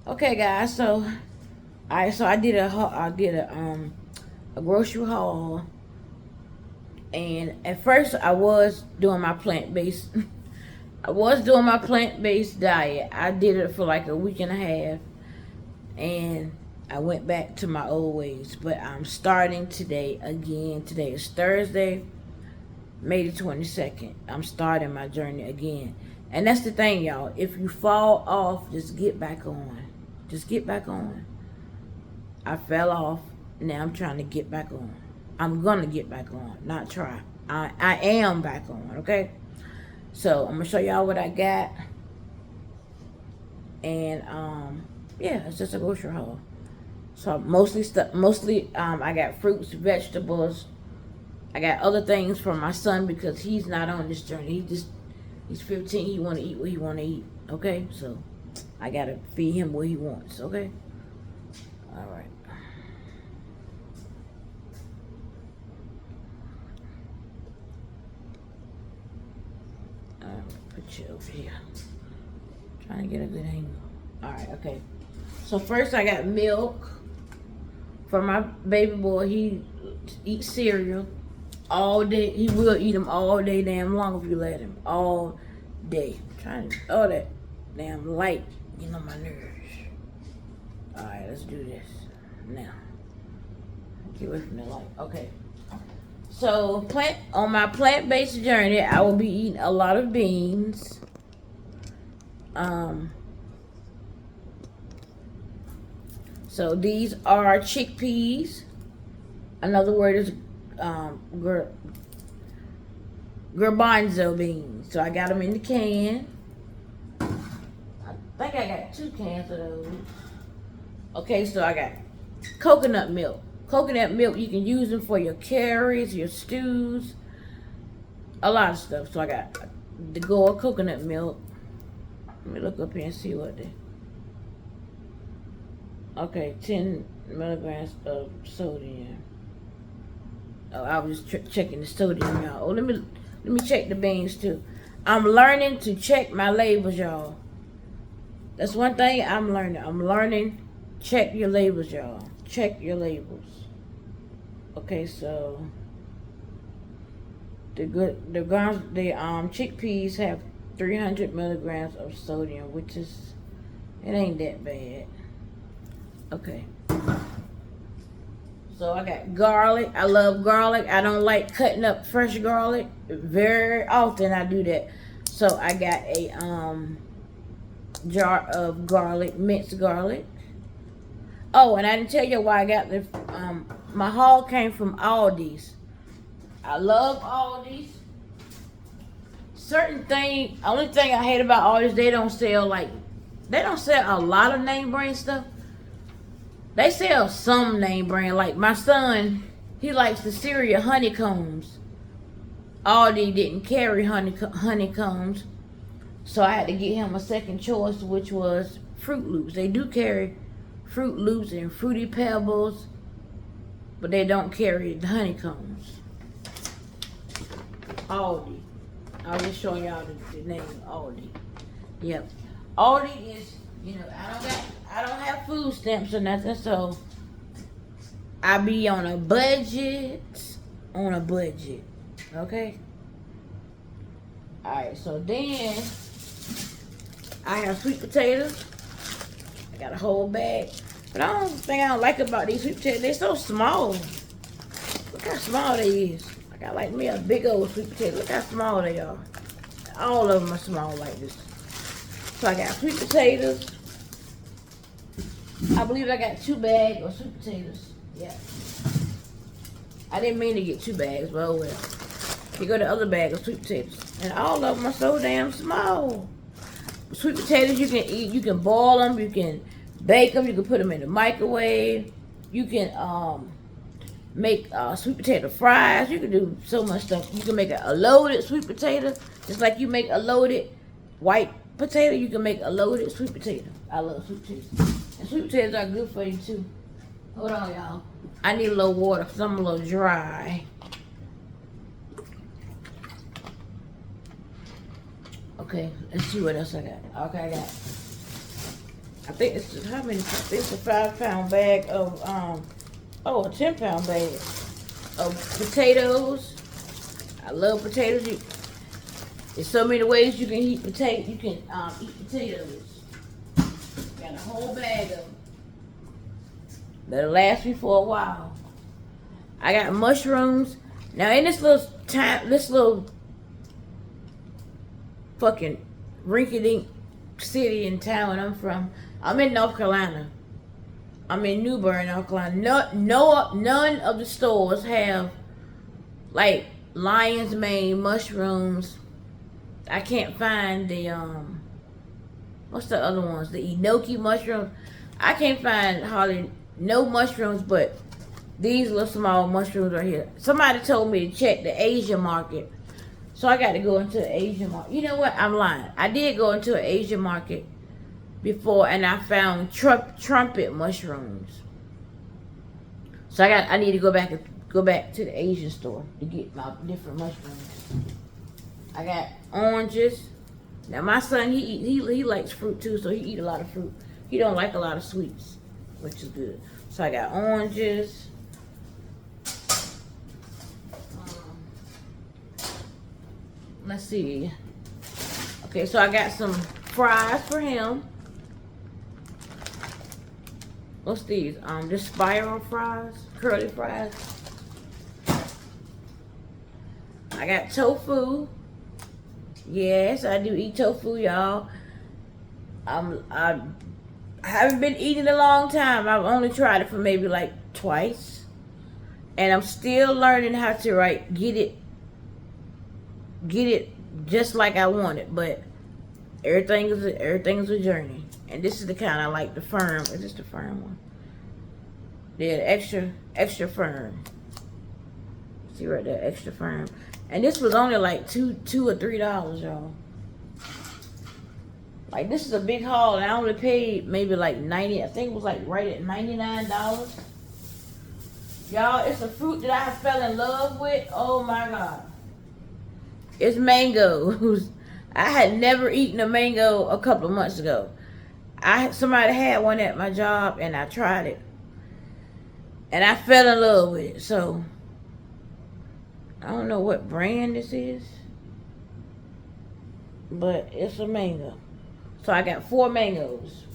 Okay, guys. So, I did a grocery haul, and at first I was doing my plant based. I was doing my plant based diet. I did it for like a week and a half, and I went back to my old ways. But I'm starting today again. Today is Thursday, May the 22nd. I'm starting my journey again. And that's the thing, y'all. If you fall off, just get back on. Just get back on. I fell off. Now I'm trying to get back on. I'm going to get back on, not try. I am back on, okay? So I'm going to show y'all what I got. And, yeah, it's just a grocery haul. So mostly I got fruits, vegetables. I got other things for my son because he's not on this journey. He's 15. He want to eat what he want to eat. Okay, so I gotta feed him what he wants. Okay. All right. Put you over here. Trying to get a good angle. All right. Okay. So first I got milk for my baby boy. He eats cereal all day. He will eat them all day damn long if you let him. All day. Trying to, oh, that damn light getting on my nerves. Alright, let's do this. Now. Get away from the light. Okay. So on my plant-based journey, I will be eating a lot of beans. So these are chickpeas. Another word is garbanzo beans. So I got them in the can. I think I got 2 cans of those. Okay, so I got coconut milk. Coconut milk, you can use them for your curries, your stews, a lot of stuff. So I got the Goa coconut milk. Let me look up here and see what they. Okay, 10 milligrams of sodium. Oh, I was checking the sodium, y'all. Oh, let me check the beans too. I'm learning to check my labels, y'all. That's one thing I'm learning. I'm learning. Check your labels, y'all. Check your labels. Okay, so the chickpeas have 300 milligrams of sodium, which is, it ain't that bad. Okay. So I got garlic. I love garlic. I don't like cutting up fresh garlic. Very often I do that. So I got a jar of garlic, minced garlic. Oh, and I didn't tell you why I got the my haul came from Aldi's. I love Aldi's. Only thing I hate about Aldi's, they don't sell a lot of name brand stuff. They sell some name brand. Like my son, he likes the cereal honeycombs. Aldi didn't carry honeycombs, so I had to get him a second choice, which was Fruit Loops. They do carry Fruit Loops and Fruity Pebbles, but they don't carry the honeycombs. Aldi. I was just showing y'all the name Aldi. Yep. Aldi is, I don't have food stamps or nothing, so I be on a budget. Okay? Alright, so then I have sweet potatoes. I got a whole bag. But I don't like about these sweet potatoes. They're so small. Look how small they is. I got like me a big old sweet potato. Look how small they are. All of them are small like this. So I got sweet potatoes. I believe I got 2 bags of sweet potatoes. Yeah. I didn't mean to get 2 bags, but oh well. You go the other bag of sweet potatoes. And all of them are so damn small. Sweet potatoes you can eat. You can boil them. You can bake them. You can put them in the microwave. You can make sweet potato fries. You can do so much stuff. You can make a loaded sweet potato. Just like you make a loaded white potato, you can make a loaded sweet potato. I love sweet potatoes. And sweet potatoes are good for you too. Hold on, y'all. I need a little water because I'm a little dry. Okay, let's see what else I got. Okay, I think it's how many? It's a 5-pound bag of a 10-pound bag of potatoes. I love potatoes. There's so many ways you can eat potato. You can eat potatoes. Got a whole bag of them. That'll last me for a while. I got mushrooms. Now in this little fucking rinky-dink city and town I'm from, I'm in North Carolina. I'm in New Bern, North Carolina. None of the stores have like lion's mane mushrooms. I can't find the what's the other ones? The enoki mushrooms. I can't find hardly no mushrooms, but these little small mushrooms are here. Somebody told me to check the Asian market. So I got to go into the Asian market. You know what? I'm lying. I did go into an Asian market before, and I found trumpet mushrooms. So I need to go back to the Asian store to get my different mushrooms. I got oranges. Now my son, he likes fruit too, so he eat a lot of fruit. He don't like a lot of sweets, which is good. So I got oranges. Let's see. Okay, so I got some fries for him. What's these? Just spiral fries, curly fries. I got tofu. Yes, I do eat tofu, y'all. I haven't been eating a long time. I've only tried it for maybe like twice, and I'm still learning how to get it just like I want it. But everything's a journey, and this is the kind I like. The firm. Is this the firm one? Yeah, extra firm. See right there, extra firm. And this was only like $2 or $3, y'all. Like, this is a big haul, and I only paid maybe like 90. I think it was like right at $99. Y'all, it's a fruit that I fell in love with. Oh my God. It's mangoes. I had never eaten a mango a couple of months ago. Somebody had one at my job, and I tried it. And I fell in love with it. So I don't know what brand this is, but it's a mango. So I got 4 mangoes.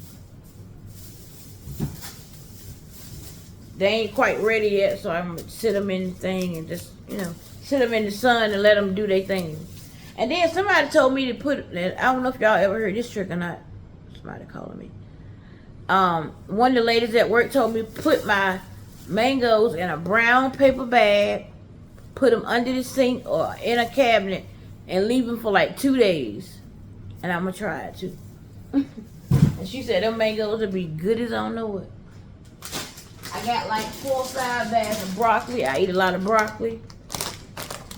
They ain't quite ready yet, so I'm gonna sit them in the thing and just, sit them in the sun and let them do their thing. And then somebody told me to put, I don't know if y'all ever heard this trick or not. Somebody calling me. One of the ladies at work told me to put my mangoes in a brown paper bag, put them under the sink or in a cabinet, and leave them for like 2 days. And I'm going to try it too. And she said them mangoes will be good as I don't know what. I got like 4 or 5 bags of broccoli. I eat a lot of broccoli.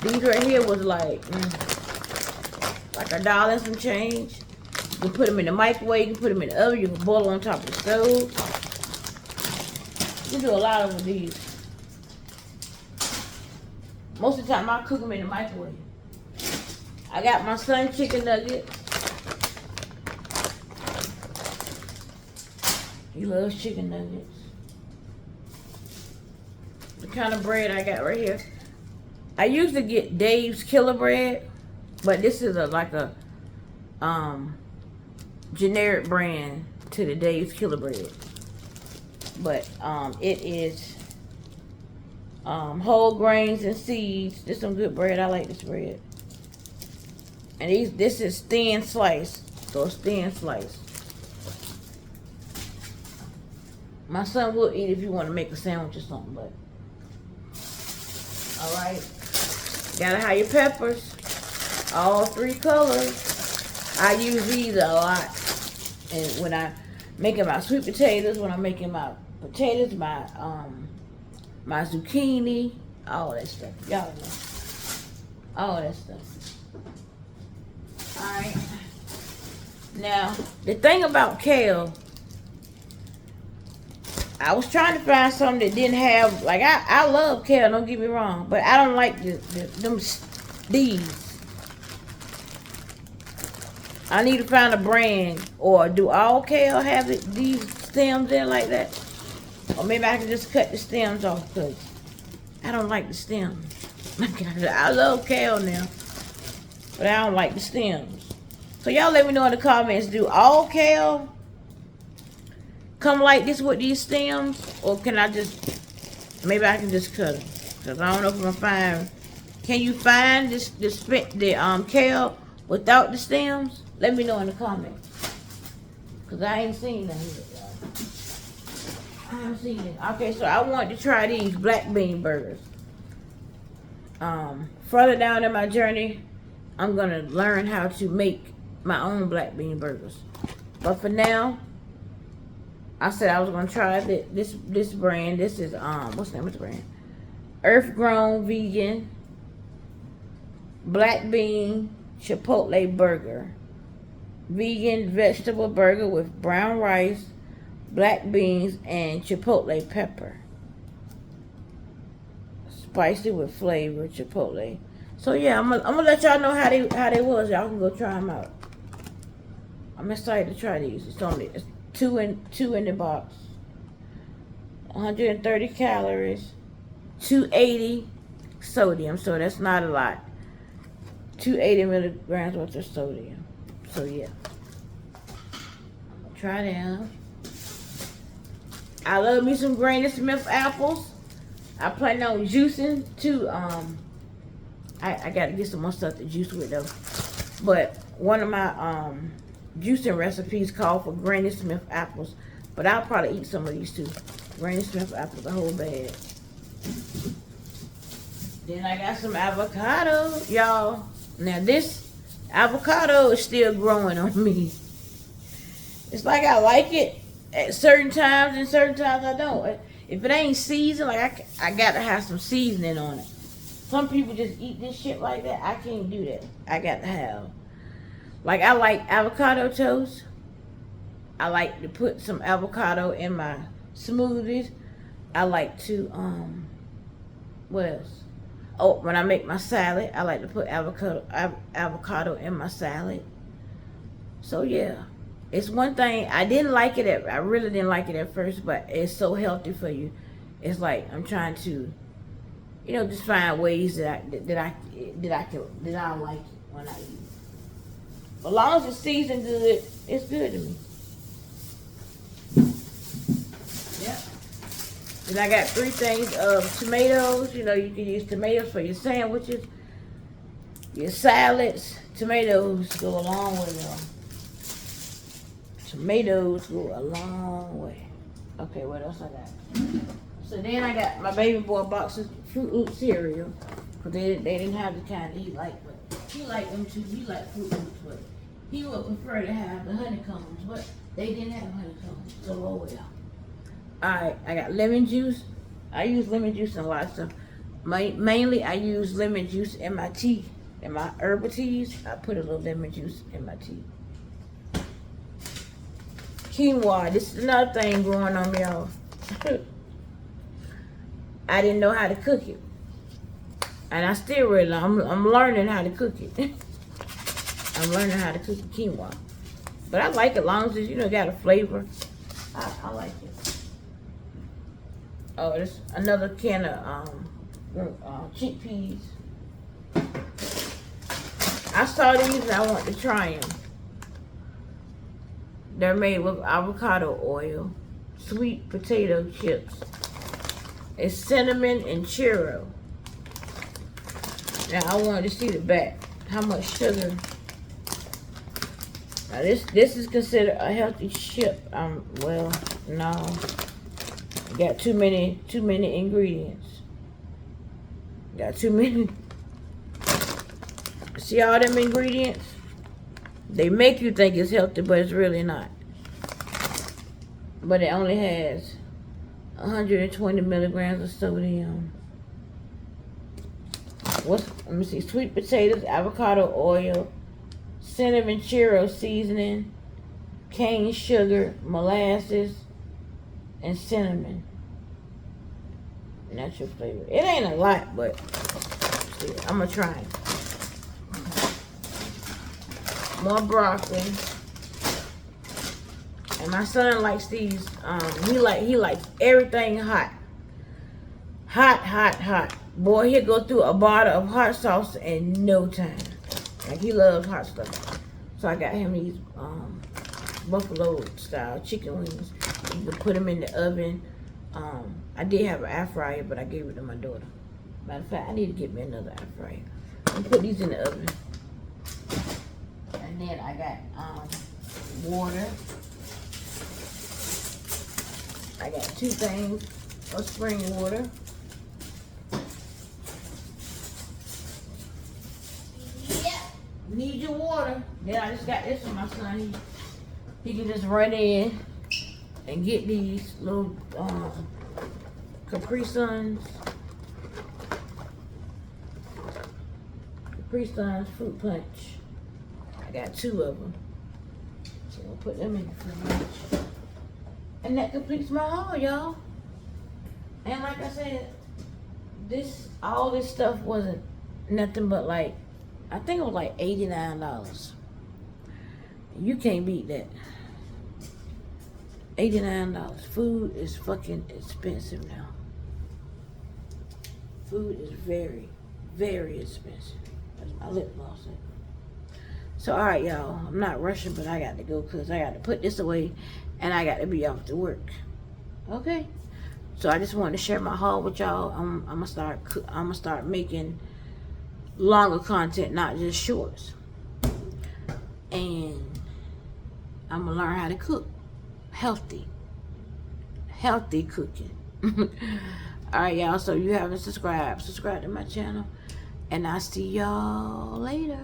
These right here was like $1 and some change. You can put them in the microwave. You can put them in the oven. You can boil them on top of the stove. You can do a lot of these. Most of the time, I cook them in the microwave. I got my son chicken nuggets. He loves chicken nuggets. The kind of bread I got right here. I usually get Dave's Killer Bread, but this is like a generic brand to the Dave's Killer Bread. But it is whole grains and seeds. This is some good bread. I like this bread. And this is thin slice. So it's thin slice. My son will eat if you want to make a sandwich or something, but alright. Gotta have your peppers. All 3 colors. I use these a lot. And when I'm making my sweet potatoes, when I'm making my potatoes, my zucchini, all that stuff. Y'all know. All that stuff. Alright. Now, the thing about kale, I was trying to find something that didn't have, like, I love kale, don't get me wrong, but I don't like these. I need to find a brand. Or do all kale have these stems in like that? Or maybe I can just cut the stems off because I don't like the stems. I love kale now, but I don't like the stems. So y'all let me know in the comments, do all kale come like this with these stems? Or can I just, maybe I can just cut them? Because I don't know if I'm going to find, can you find the kale without the stems? Let me know in the comments. Because I ain't seen that yet, y'all. I haven't seen it. Okay, so I want to try these black bean burgers. Further down in my journey, I'm going to learn how to make my own black bean burgers. But for now, I said I was going to try this brand. This is, what's the name of the brand? Earth Grown Vegan Black Bean Chipotle Burger. Vegan vegetable burger with brown rice, black beans, and chipotle pepper. Spicy with flavor, chipotle. So yeah, I'm gonna let y'all know how they was. Y'all can go try them out. I'm excited to try these. It's two in the box. 130 calories, 280 sodium. So that's not a lot. 280 milligrams worth of sodium. So yeah, I'm gonna try them. I love me some Granny Smith apples. I plan on juicing too. I gotta get some more stuff to juice with though. But one of my juicing recipes called for Granny Smith apples. But I'll probably eat some of these too. Granny Smith apples, a whole bag. Then I got some avocado, y'all. Now this avocado is still growing on me. It's like I like it at certain times and certain times I don't. If it ain't seasoned, like I gotta have some seasoning on it. Some people just eat this shit like that. I can't do that. I got to have. Like I like avocado toast. I like to put some avocado in my smoothies. I like to what else? Oh, when I make my salad, I like to put avocado in my salad. So yeah, it's one thing I didn't like it. I really didn't like it at first, but it's so healthy for you. It's like I'm trying to, you know, just find ways that I like it when I eat. As long as it's seasoned good, it's good to me. Yep. Then I got 3 things of tomatoes. You know, you can use tomatoes for your sandwiches, your salads. Tomatoes go a long way, y'all. Tomatoes go a long way. Okay, what else I got? So then I got my baby boy box of Fruit Loop cereal. Because they didn't have the kind that he liked. But he liked them too. He liked Fruit Loops. But he would prefer to have the honeycombs. But they didn't have honeycombs. So oh well. Alright, I got lemon juice. I use lemon juice in a lot of stuff. Mainly I use lemon juice in my tea. In my herbal teas, I put a little lemon juice in my tea. Quinoa. This is another thing growing on me, y'all. I didn't know how to cook it. And I still really, I'm learning how to cook it. I'm learning how to cook quinoa. But I like it as long as it's, you know, got a flavor. I like it. Oh, there's another can of chickpeas. I saw these and I want to try them. They're made with avocado oil, sweet potato chips. It's cinnamon and churro. Now I wanted to see the back. How much sugar? Now this is considered a healthy chip. Well, no. Got too many ingredients. Got too many. See all them ingredients? They make you think it's healthy, but it's really not. But it only has 120 milligrams of sodium. Let me see. Sweet potatoes, avocado oil, cinnamon churro seasoning, cane sugar, molasses, and cinnamon. Natural flavor. It ain't a lot, but I'm gonna try it. more broccoli. And my son likes these. He likes everything hot. Hot. Boy, he'll go through a bottle of hot sauce in no time. Like, he loves hot stuff. So I got him these buffalo style chicken wings. You can put them in the oven. I did have an air fryer, but I gave it to my daughter. Matter of fact, I need to get me another air fryer. And put these in the oven. And then I got water. I got 2 things of spring water. Yeah, need your water. Then I just got this for my son. He can just run in and get these little Capri Suns. Capri Suns fruit punch. I got 2 of them. So I'll put them in the fridge. And that completes my haul, y'all. And like I said, all this stuff wasn't nothing but like, I think it was like $89. You can't beat that. $89. Food is fucking expensive now. Food is very, very expensive. That's my lip gloss. So, all right, y'all. I'm not rushing, but I got to go because I got to put this away and I got to be off to work. Okay. So I just wanted to share my haul with y'all. I'm gonna start making longer content, not just shorts. And I'm gonna learn how to cook healthy cooking. All right, y'all. So if you haven't subscribed to my channel, and I'll see y'all later.